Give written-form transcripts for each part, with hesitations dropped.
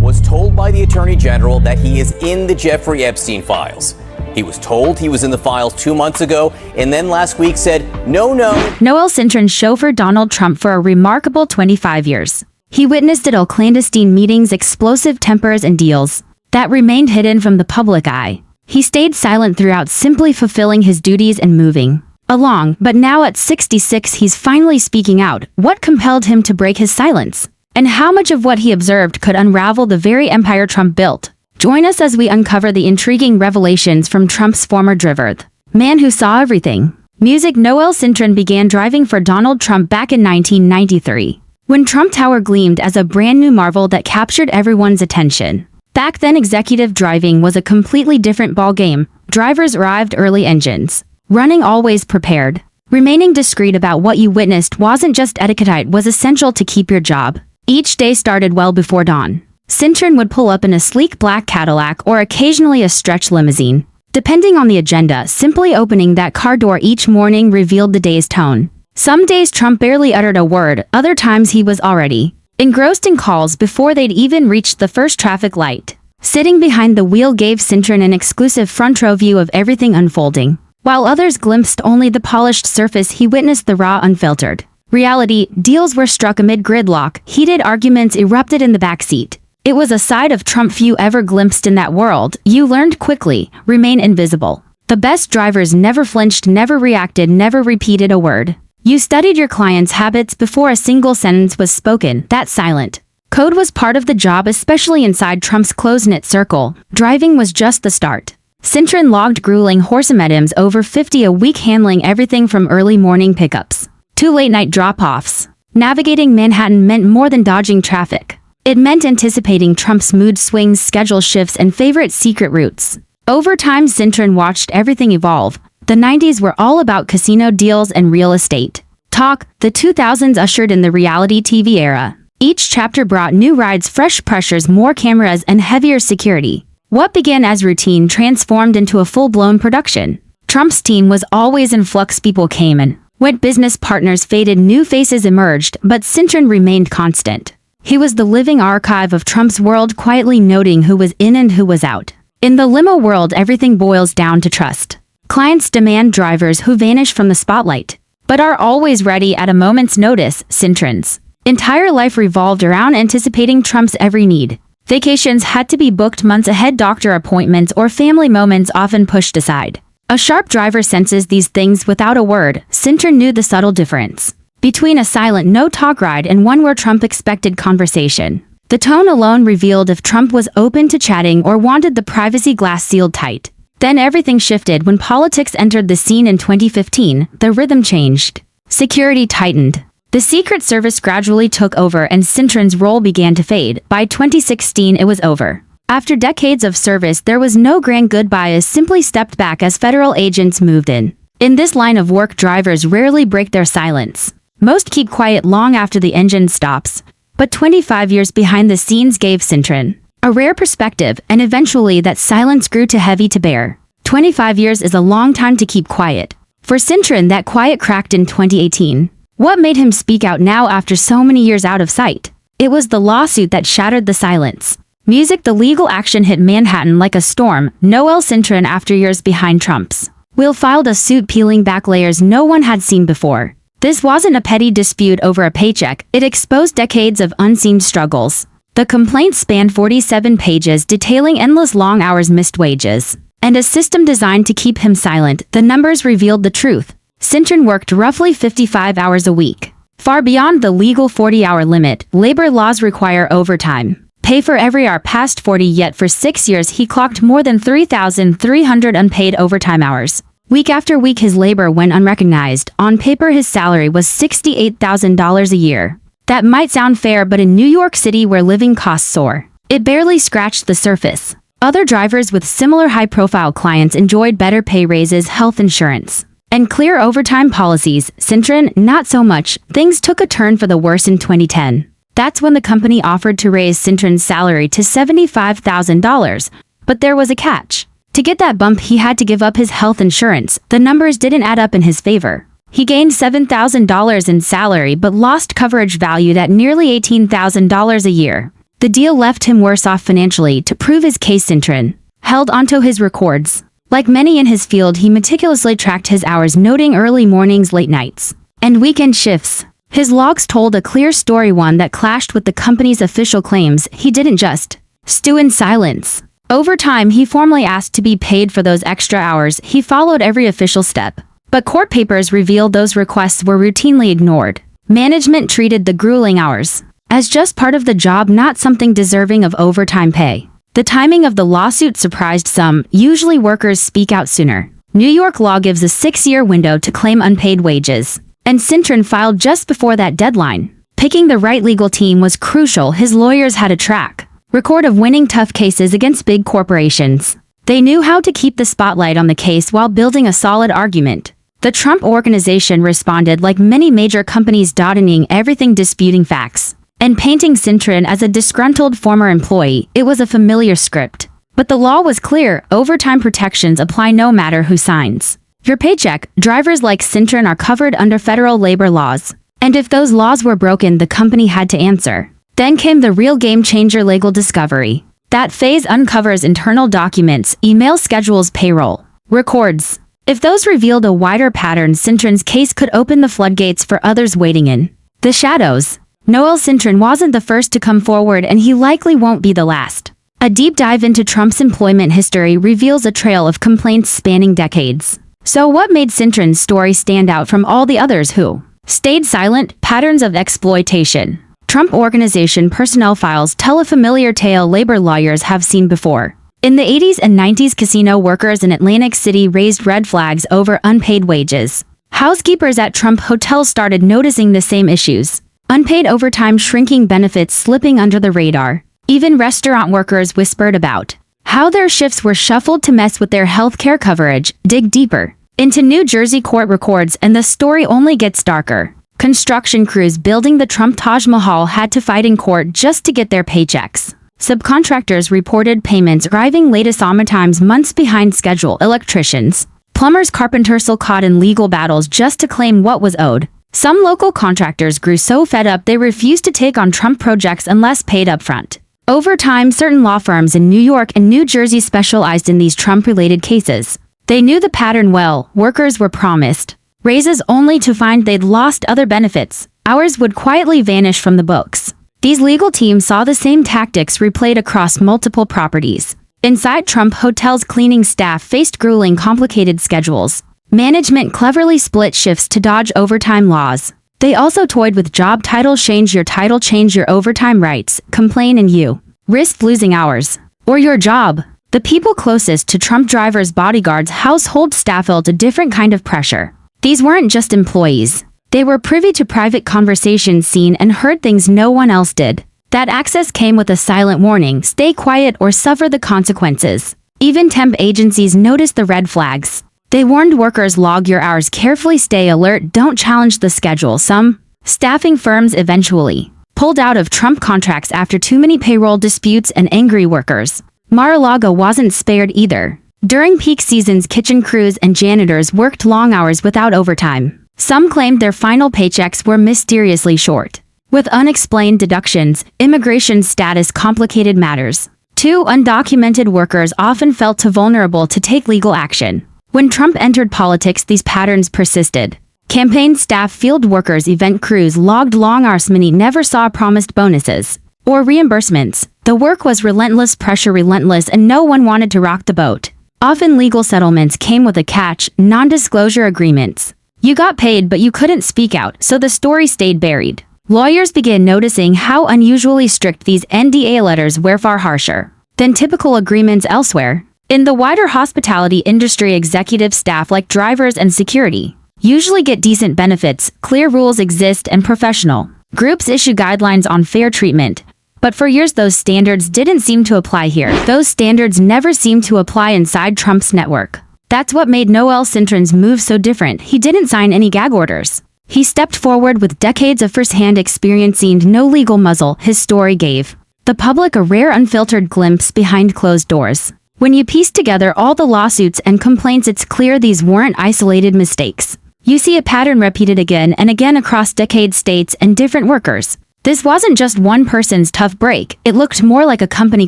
was told by the Attorney General that he is in the Jeffrey Epstein files. He was told he was in the files 2 months ago, and then last week said, no. Noel Cintron chauffeured Donald Trump for a remarkable 25 years. He witnessed at all clandestine meetings, explosive tempers, and deals that remained hidden from the public eye. He stayed silent throughout, simply fulfilling his duties and moving along. But now at 66, he's finally speaking out. What compelled him to break his silence? And how much of what he observed could unravel the very empire Trump built? Join us as we uncover the intriguing revelations from Trump's former driver, the man who saw everything. Music. Noel Cintron began driving for Donald Trump back in 1993, when Trump Tower gleamed as a brand new marvel that captured everyone's attention. Back then, executive driving was a completely different ballgame. Drivers arrived early, engines running, always prepared. Remaining discreet about what you witnessed wasn't just etiquette, it was essential to keep your job. Each day started well before dawn. Cintron would pull up in a sleek black Cadillac or occasionally a stretch limousine, depending on the agenda. Simply opening that car door each morning revealed the day's tone. Some days Trump barely uttered a word, other times he was already engrossed in calls before they'd even reached the first traffic light. Sitting behind the wheel gave Cintron an exclusive front row view of everything unfolding. While others glimpsed only the polished surface, he witnessed the raw, unfiltered reality. Deals were struck amid gridlock, heated arguments erupted in the backseat. It was a side of Trump few ever glimpsed in that world. You learned quickly, remain invisible. The best drivers never flinched, never reacted, never repeated a word. You studied your client's habits before a single sentence was spoken. That silent code was part of the job, especially inside Trump's close-knit circle. Driving was just the start. Cintron logged grueling horsemedems, over 50 a week, handling everything from early morning pickups to late-night drop-offs. Navigating Manhattan meant more than dodging traffic. It meant anticipating Trump's mood swings, schedule shifts, and favorite secret routes. Over time, Cintron watched everything evolve. The 90s were all about casino deals and real estate talk. The 2000s ushered in the reality TV era. Each chapter brought new rides, fresh pressures, more cameras, and heavier security. What began as routine transformed into a full-blown production. Trump's team was always in flux. People came and went, business partners faded, new faces emerged, but Cintron remained constant. He was the living archive of Trump's world, quietly noting who was in and who was out. In the limo world, everything boils down to trust. Clients demand drivers who vanish from the spotlight, but are always ready at a moment's notice. Cintron's entire life revolved around anticipating Trump's every need. Vacations had to be booked months ahead, doctor appointments or family moments often pushed aside. A sharp driver senses these things without a word. Cintron knew the subtle difference between a silent, no-talk ride and one where Trump expected conversation. The tone alone revealed if Trump was open to chatting or wanted the privacy glass sealed tight. Then everything shifted when politics entered the scene in 2015. The rhythm changed. Security tightened. The Secret Service gradually took over and Cintron's role began to fade. By 2016, it was over. After decades of service, there was no grand goodbye, as simply stepped back as federal agents moved in. In this line of work, drivers rarely break their silence. Most keep quiet long after the engine stops. But 25 years behind the scenes gave Cintron a rare perspective, and eventually that silence grew too heavy to bear. 25 years is a long time to keep quiet. For Cintron, that quiet cracked in 2018. What made him speak out now after so many years out of sight? It was the lawsuit that shattered the silence. Music. The legal action hit Manhattan like a storm. Noel Cintron, after years behind Trump's wheel, filed a suit, peeling back layers no one had seen before. This wasn't a petty dispute over a paycheck. It exposed decades of unseen struggles. The complaint spanned 47 pages, detailing endless long hours, missed wages, and a system designed to keep him silent. The numbers revealed the truth. Cintron worked roughly 55 hours a week, far beyond the legal 40-hour limit. Labor laws require overtime pay for every hour past 40, yet for 6 years he clocked more than 3,300 unpaid overtime hours. Week after week, his labor went unrecognized. On paper, his salary was $68,000 a year. That might sound fair, but in New York City, where living costs soar, it barely scratched the surface. Other drivers with similar high-profile clients enjoyed better pay raises, health insurance, and clear overtime policies. Cintron, not so much. Things took a turn for the worse in 2010. That's when the company offered to raise Cintron's salary to $75,000. But there was a catch. To get that bump, he had to give up his health insurance. The numbers didn't add up in his favor. He gained $7,000 in salary but lost coverage valued at nearly $18,000 a year. The deal left him worse off financially. To prove his case, Cintron held onto his records. Like many in his field, he meticulously tracked his hours, noting early mornings, late nights, and weekend shifts. His logs told a clear story, one that clashed with the company's official claims. He didn't just stew in silence. Over time, he formally asked to be paid for those extra hours. He followed every official step. But court papers revealed those requests were routinely ignored. Management treated the grueling hours as just part of the job, not something deserving of overtime pay. The timing of the lawsuit surprised some. Usually workers speak out sooner. New York law gives a 6-year window to claim unpaid wages, and Cintron filed just before that deadline. Picking the right legal team was crucial. His lawyers had a track record of winning tough cases against big corporations. They knew how to keep the spotlight on the case while building a solid argument. The Trump Organization responded like many major companies, dotting everything, disputing facts, and painting Cintron as a disgruntled former employee. It was a familiar script. But the law was clear. Overtime protections apply no matter who signs your paycheck. Drivers like Cintron are covered under federal labor laws. And if those laws were broken, the company had to answer. Then came the real game-changer: legal discovery. That phase uncovers internal documents, email schedules, payroll records. If those revealed a wider pattern, Cintron's case could open the floodgates for others waiting in the shadows. Noel Cintron wasn't the first to come forward, and he likely won't be the last. A deep dive into Trump's employment history reveals a trail of complaints spanning decades. So what made Cintron's story stand out from all the others who stayed silent? Patterns of exploitation. Trump Organization personnel files tell a familiar tale labor lawyers have seen before. In the 80s and 90s, casino workers in Atlantic City raised red flags over unpaid wages. Housekeepers at Trump hotels started noticing the same issues: unpaid overtime, shrinking benefits, slipping under the radar. Even restaurant workers whispered about how their shifts were shuffled to mess with their health care coverage. Dig deeper into New Jersey court records, and the story only gets darker. Construction crews building the Trump Taj Mahal had to fight in court just to get their paychecks. Subcontractors reported payments arriving late, sometimes months behind schedule. Electricians, plumbers, carpenters caught in legal battles just to claim what was owed. Some local contractors grew so fed up they refused to take on Trump projects unless paid up front. Over time, certain law firms in New York and New Jersey specialized in these Trump-related cases. They knew the pattern well. Workers were promised raises only to find they'd lost other benefits. Hours would quietly vanish from the books. These legal teams saw the same tactics replayed across multiple properties. Inside Trump hotels, cleaning staff faced grueling, complicated schedules. Management cleverly split shifts to dodge overtime laws. They also toyed with job titles: change your title, change your overtime rights, complain and you risked losing hours or your job. The people closest to Trump, drivers, bodyguards, household staff, felt a different kind of pressure. These weren't just employees. They were privy to private conversations, seen and heard things no one else did. That access came with a silent warning: stay quiet or suffer the consequences. Even temp agencies noticed the red flags. They warned workers: log your hours carefully, stay alert, don't challenge the schedule. Some staffing firms eventually pulled out of Trump contracts after too many payroll disputes and angry workers. Mar-a-Lago wasn't spared either. During peak seasons, kitchen crews and janitors worked long hours without overtime. Some claimed their final paychecks were mysteriously short, with unexplained deductions. Immigration status complicated matters. Too, undocumented workers often felt too vulnerable to take legal action. When Trump entered politics, these patterns persisted. Campaign staff, field workers, event crews logged long hours. Many never saw promised bonuses or reimbursements. The work was relentless, pressure relentless, and no one wanted to rock the boat. Often legal settlements came with a catch: non-disclosure agreements. You got paid, but you couldn't speak out, so the story stayed buried. Lawyers began noticing how unusually strict these NDA letters were, far harsher than typical agreements elsewhere. In the wider hospitality industry, executive staff like drivers and security usually get decent benefits. Clear rules exist and professional groups issue guidelines on fair treatment. But for years, those standards didn't seem to apply here. Those standards never seemed to apply inside Trump's network. That's what made Noel Cintron's move so different. He didn't sign any gag orders. He stepped forward with decades of first-hand experience and no legal muzzle. His story gave the public a rare, unfiltered glimpse behind closed doors. When you piece together all the lawsuits and complaints, it's clear these weren't isolated mistakes. You see a pattern repeated again and again across decades, states, and different workers. This wasn't just one person's tough break, it looked more like a company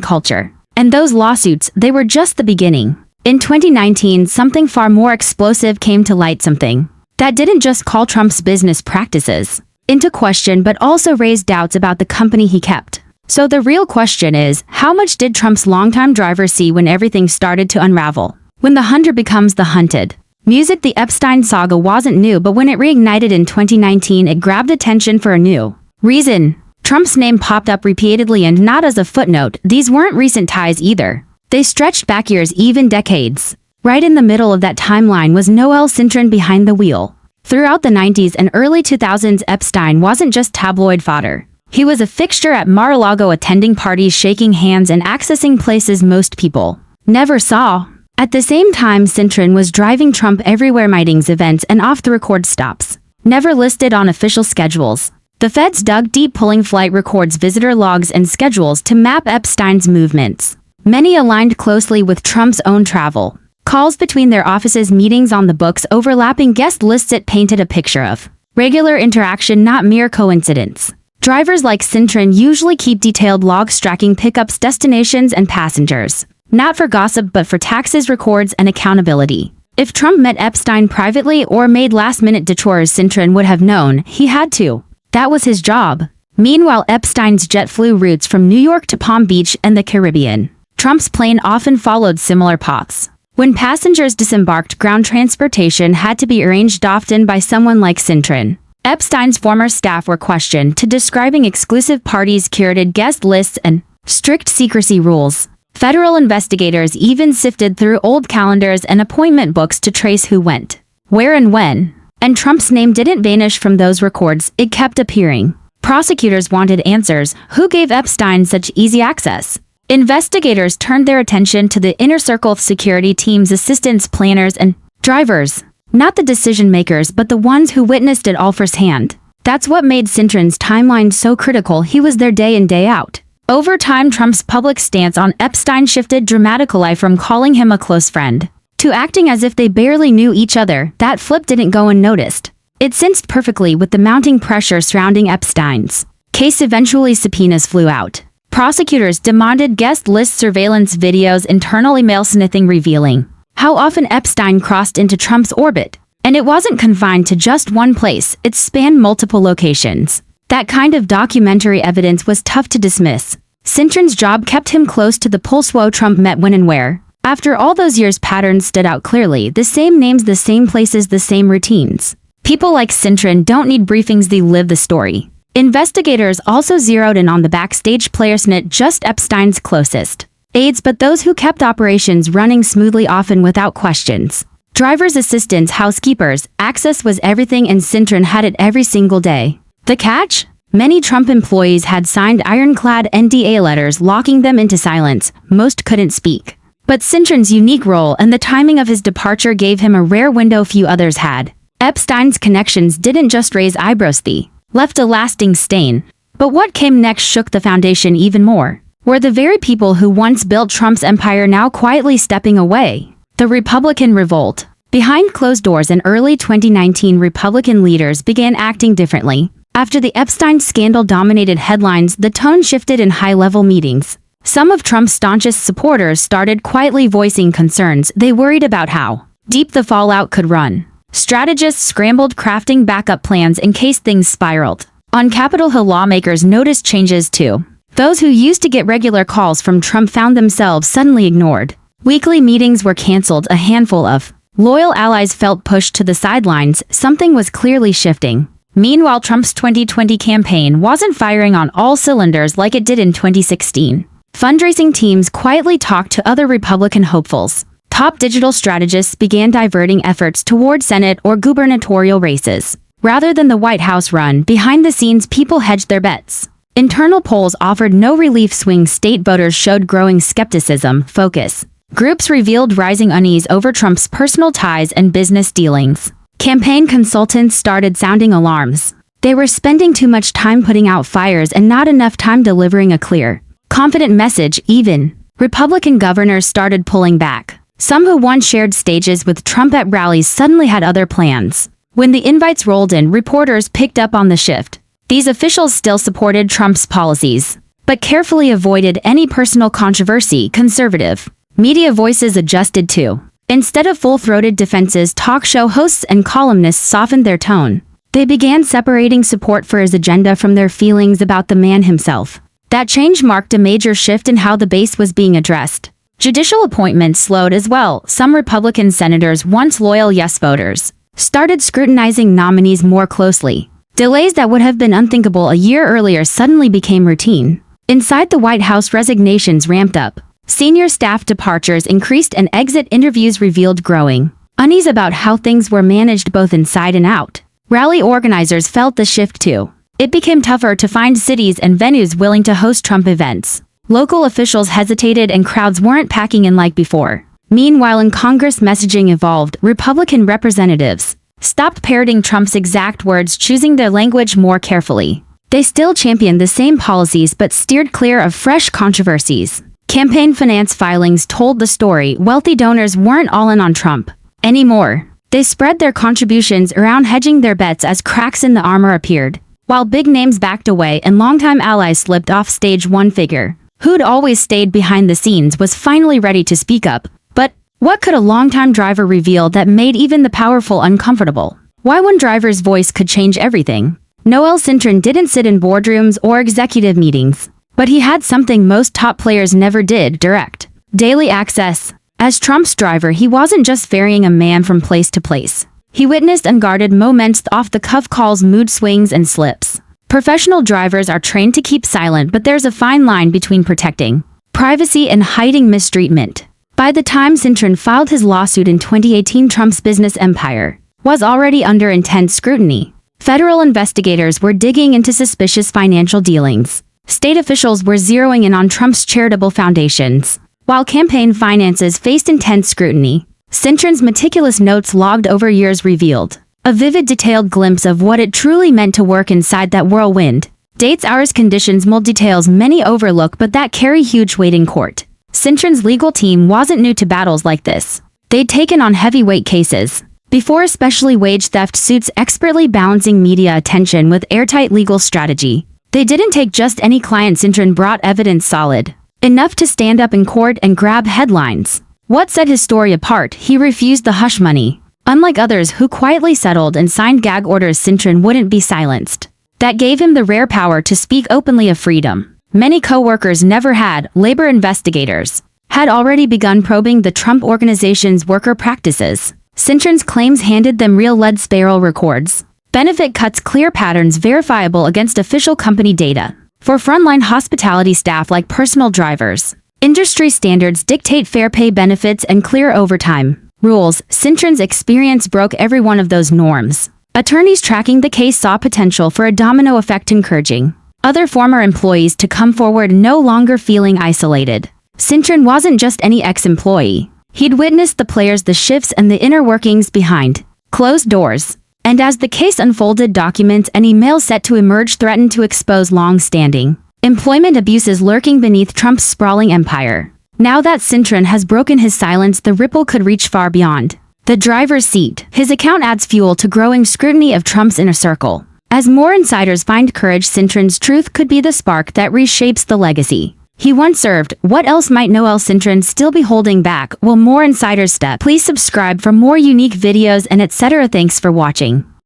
culture. And those lawsuits, they were just the beginning. In 2019, something far more explosive came to light, something that didn't just call Trump's business practices into question but also raised doubts about the company he kept. So the real question is, how much did Trump's longtime driver see when everything started to unravel? When the hunter becomes the hunted. Music. The Epstein saga wasn't new, but when it reignited in 2019, it grabbed attention for a new reason. Trump's name popped up repeatedly, and not as a footnote. These weren't recent ties either. They stretched back years, even decades. Right in the middle of that timeline was Noel Cintron behind the wheel. Throughout the 90s and early 2000s, Epstein wasn't just tabloid fodder. He was a fixture at Mar-a-Lago, attending parties, shaking hands, and accessing places most people never saw. At the same time, Cintron was driving Trump everywhere, meetings, events, and off-the-record stops, never listed on official schedules. The feds dug deep, pulling flight records, visitor logs, and schedules to map Epstein's movements. Many aligned closely with Trump's own travel. Calls between their offices, meetings on the books, overlapping guest lists. It painted a picture of regular interaction, not mere coincidence. Drivers like Cintron usually keep detailed logs tracking pickups, destinations, and passengers. Not for gossip, but for taxes, records, and accountability. If Trump met Epstein privately or made last-minute detours, Cintron would have known he had to. That was his job. Meanwhile, Epstein's jet flew routes from New York to Palm Beach and the Caribbean. Trump's plane often followed similar paths. When passengers disembarked, ground transportation had to be arranged, often by someone like Cintron. Epstein's former staff were questioned to describing exclusive parties, curated guest lists, and strict secrecy rules. Federal investigators even sifted through old calendars and appointment books to trace who went, where, and when. And Trump's name didn't vanish from those records, it kept appearing. Prosecutors wanted answers. Who gave Epstein such easy access? Investigators turned their attention to the inner circle of security teams, assistants, planners, and drivers. Not the decision makers, but the ones who witnessed it all firsthand. That's what made Cintron's timeline so critical. He was there day in, day out. Over time, Trump's public stance on Epstein shifted dramatically, from calling him a close friend to acting as if they barely knew each other. That flip didn't go unnoticed. It cinched perfectly with the mounting pressure surrounding Epstein's case. Eventually, subpoenas flew out. Prosecutors demanded guest list surveillance videos, internal email sniffing, revealing how often Epstein crossed into Trump's orbit. And it wasn't confined to just one place, it spanned multiple locations. That kind of documentary evidence was tough to dismiss. Cintron's job kept him close to the pulse. Who Trump met when and where. After all those years, patterns stood out clearly. The same names, the same places, the same routines. People like Cintron don't need briefings, they live the story. Investigators also zeroed in on the backstage players, not just Epstein's closest aides, but those who kept operations running smoothly, often without questions. Drivers, assistants, housekeepers. Access was everything, and Cintron had it every single day. The catch? Many Trump employees had signed ironclad NDA letters locking them into silence. Most couldn't speak. But Cintron's unique role and the timing of his departure gave him a rare window few others had. Epstein's connections didn't just raise eyebrows, they left a lasting stain. But what came next shook the foundation even more. Were the very people who once built Trump's empire now quietly stepping away? The Republican revolt. Behind closed doors in early 2019, Republican leaders began acting differently. After the Epstein scandal dominated headlines, the tone shifted in high-level meetings. Some of Trump's staunchest supporters started quietly voicing concerns. They worried about how deep the fallout could run. Strategists scrambled, crafting backup plans in case things spiraled. On Capitol Hill, lawmakers noticed changes too. Those who used to get regular calls from Trump found themselves suddenly ignored. Weekly meetings were canceled. A handful of loyal allies felt pushed to the sidelines. Something was clearly shifting. Meanwhile, Trump's 2020 campaign wasn't firing on all cylinders like it did in 2016. Fundraising teams quietly talked to other Republican hopefuls. Top digital strategists began diverting efforts toward Senate or gubernatorial races. Rather than the White House run, behind the scenes, people hedged their bets. Internal polls offered no relief. Swing state voters showed growing skepticism. Focus groups revealed rising unease over Trump's personal ties and business dealings. Campaign consultants started sounding alarms. They were spending too much time putting out fires and not enough time delivering a clear, confident message. Even Republican governors started pulling back. Some who once shared stages with Trump at rallies suddenly had other plans. When the invites rolled in, reporters picked up on the shift. These officials still supported Trump's policies, but carefully avoided any personal controversy. Conservative media voices adjusted too. Instead of full-throated defenses, talk show hosts and columnists softened their tone. They began separating support for his agenda from their feelings about the man himself. That change marked a major shift in how the base was being addressed. Judicial appointments slowed as well. Some Republican senators, once loyal yes voters, started scrutinizing nominees more closely. Delays that would have been unthinkable a year earlier suddenly became routine. Inside the White House, resignations ramped up. Senior staff departures increased and exit interviews revealed growing unease about how things were managed both inside and out. Rally organizers felt the shift too. It became tougher to find cities and venues willing to host Trump events. Local officials hesitated and crowds weren't packing in like before. Meanwhile, in Congress, messaging evolved. Republican representatives stopped parroting Trump's exact words, choosing their language more carefully. They still championed the same policies but steered clear of fresh controversies. Campaign finance filings told the story. Wealthy donors weren't all in on Trump anymore. They spread their contributions around, hedging their bets as cracks in the armor appeared. While big names backed away and longtime allies slipped off stage, one figure who'd always stayed behind the scenes was finally ready to speak up. But what could a longtime driver reveal that made even the powerful uncomfortable? Why one driver's voice could change everything? Noel Cintron didn't sit in boardrooms or executive meetings, but he had something most top players never did: direct, daily access. As Trump's driver, he wasn't just ferrying a man from place to place. He witnessed unguarded moments, off-the-cuff calls, mood swings, and slips. Professional drivers are trained to keep silent, but there's a fine line between protecting privacy and hiding mistreatment. By the time Cintron filed his lawsuit in 2018, Trump's business empire was already under intense scrutiny. Federal investigators were digging into suspicious financial dealings. State officials were zeroing in on Trump's charitable foundations. While campaign finances faced intense scrutiny, Cintron's meticulous notes logged over years revealed a vivid, detailed glimpse of what it truly meant to work inside that whirlwind. Dates, hours, conditions, mold details many overlook but that carry huge weight in court. Cintron's legal team wasn't new to battles like this. They'd taken on heavyweight cases before, especially wage theft suits, expertly balancing media attention with airtight legal strategy. They didn't take just any client. Cintron brought evidence solid enough to stand up in court and grab headlines. What set his story apart? He refused the hush money. Unlike others who quietly settled and signed gag orders, Cintron wouldn't be silenced. That gave him the rare power to speak openly of freedom many co-workers never had. Labor investigators had already begun probing the Trump Organization's worker practices. Cintron's claims handed them real lead spiral records, benefit cuts, clear patterns verifiable against official company data. For frontline hospitality staff like personal drivers, industry standards dictate fair pay, benefits, and clear overtime rules. Cintron's experience broke every one of those norms. Attorneys tracking the case saw potential for a domino effect, encouraging other former employees to come forward, no longer feeling isolated. Cintron wasn't just any ex-employee. He'd witnessed the players, the shifts, and the inner workings behind closed doors. And as the case unfolded, documents and emails set to emerge threatened to expose long-standing employment abuses lurking beneath Trump's sprawling empire. Now that Cintron has broken his silence, the ripple could reach far beyond the driver's seat. His account adds fuel to growing scrutiny of Trump's inner circle. As more insiders find courage, Cintron's truth could be the spark that reshapes the legacy he once served. What else might Noel Cintron still be holding back? Will more insiders step? Please subscribe for more unique videos and etc. Thanks for watching.